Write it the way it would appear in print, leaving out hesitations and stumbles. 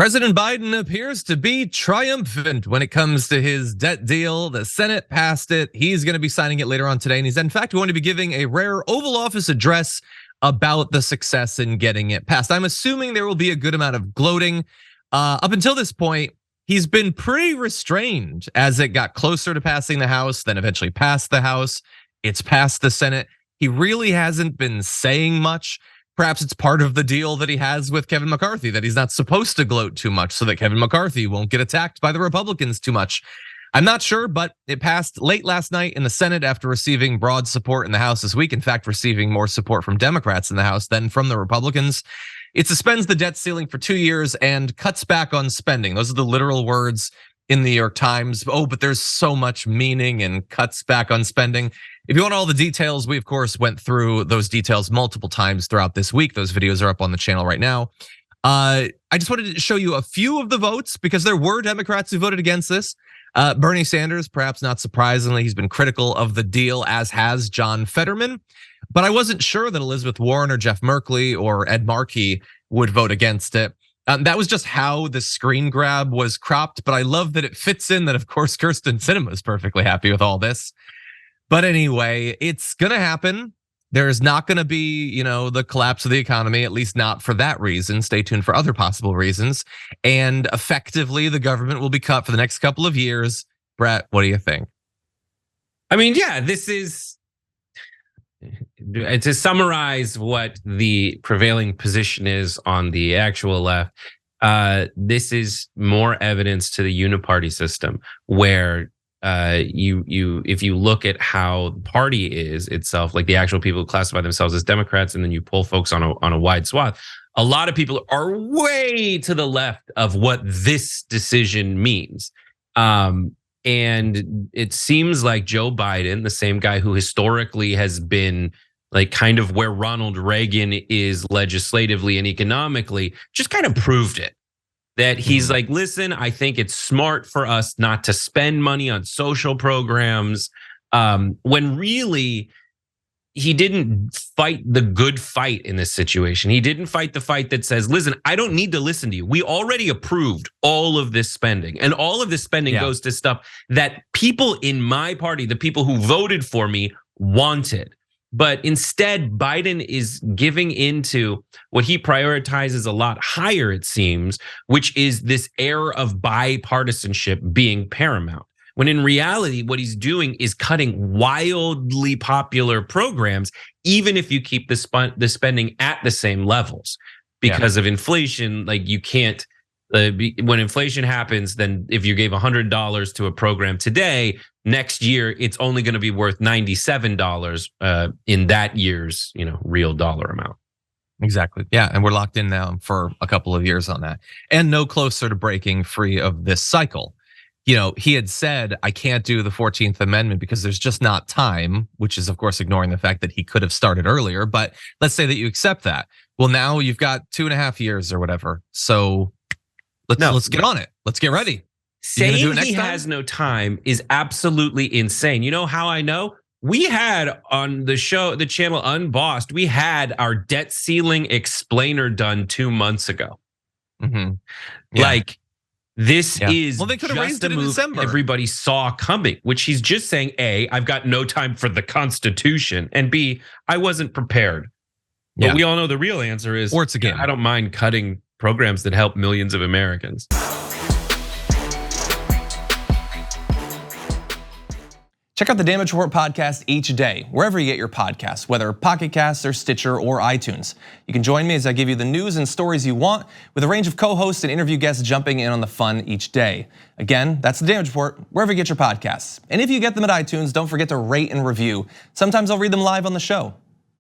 President Biden appears to be triumphant when it comes to his debt deal. The Senate passed it. He's going to be signing it later on today. And he's in fact going to be giving a rare Oval Office address about the success in getting it passed. I'm assuming there will be a good amount of gloating. Up until this point, he's been pretty restrained as it got closer to passing the House, then eventually passed the House. It's passed the Senate. He really hasn't been saying much. Perhaps it's part of the deal that he has with Kevin McCarthy, that he's not supposed to gloat too much so that Kevin McCarthy won't get attacked by the Republicans too much. I'm not sure, but it passed late last night in the Senate after receiving broad support in the House this week. In fact, receiving more support from Democrats in the House than from the Republicans. It suspends the debt ceiling for 2 years and cuts back on spending. Those are the literal words in the New York Times. Oh, but there's so much meaning in cuts back on spending. If you want all the details, we of course went through those details multiple times throughout this week. Those videos are up on the channel right now. I just wanted to show you a few of the votes because there were Democrats who voted against this. Bernie Sanders, perhaps not surprisingly, he's been critical of the deal, as has John Fetterman. But I wasn't sure that Elizabeth Warren or Jeff Merkley or Ed Markey would vote against it. That was just how the screen grab was cropped. But I love that it fits in that, of course, Kirsten Sinema is perfectly happy with all this. But anyway, it's going to happen. There's not going to be, the collapse of the economy, at least not for that reason. Stay tuned for other possible reasons. And effectively, the government will be cut for the next couple of years. Brett, what do you think? I mean, yeah, this is, to summarize what the prevailing position is on the actual left, this is more evidence to the Uniparty system, where if you look at how the party is itself, like the actual people who classify themselves as Democrats, and then you pull folks on a wide swath, a lot of people are way to the left of what this decision means. And it seems like Joe Biden, the same guy who historically has been like kind of where Ronald Reagan is legislatively and economically, just kind of proved it. That he's like, listen, I think it's smart for us not to spend money on social programs, when really he didn't fight the good fight in this situation. He didn't fight the fight that says, listen, I don't need to listen to you. We already approved all of this spending, and all of this spending goes to stuff that people in my party, the people who voted for me, wanted. But instead, Biden is giving into what he prioritizes a lot higher, it seems, which is this air of bipartisanship being paramount. When in reality, what he's doing is cutting wildly popular programs, even if you keep the spending at the same levels. Because of inflation, like you can't, when inflation happens, then if you gave $100 to a program today, next year it's only going to be worth $97 in that year's, real dollar amount. Exactly. Yeah, and we're locked in now for a couple of years on that, and no closer to breaking free of this cycle. He had said, I can't do the 14th Amendment because there's just not time, which is, of course, ignoring the fact that he could have started earlier. But let's say that you accept that. Well, now you've got 2.5 years or whatever. So let's get on it. Let's get ready. Saying he has no time is absolutely insane. You know how I know? We had on the show, the channel Unbossed, we had our debt ceiling explainer done 2 months ago. Like, this is they could have raised it in move December. Everybody saw coming, which he's just saying, A, I've got no time for the Constitution, and B, I wasn't prepared. But we all know the real answer is, or it's a game. I don't mind cutting programs that help millions of Americans. Check out the Damage Report podcast each day, wherever you get your podcasts, whether Pocket Casts or Stitcher or iTunes. You can join me as I give you the news and stories you want, with a range of co-hosts and interview guests jumping in on the fun each day. Again, that's the Damage Report, wherever you get your podcasts. And if you get them at iTunes, don't forget to rate and review. Sometimes I'll read them live on the show.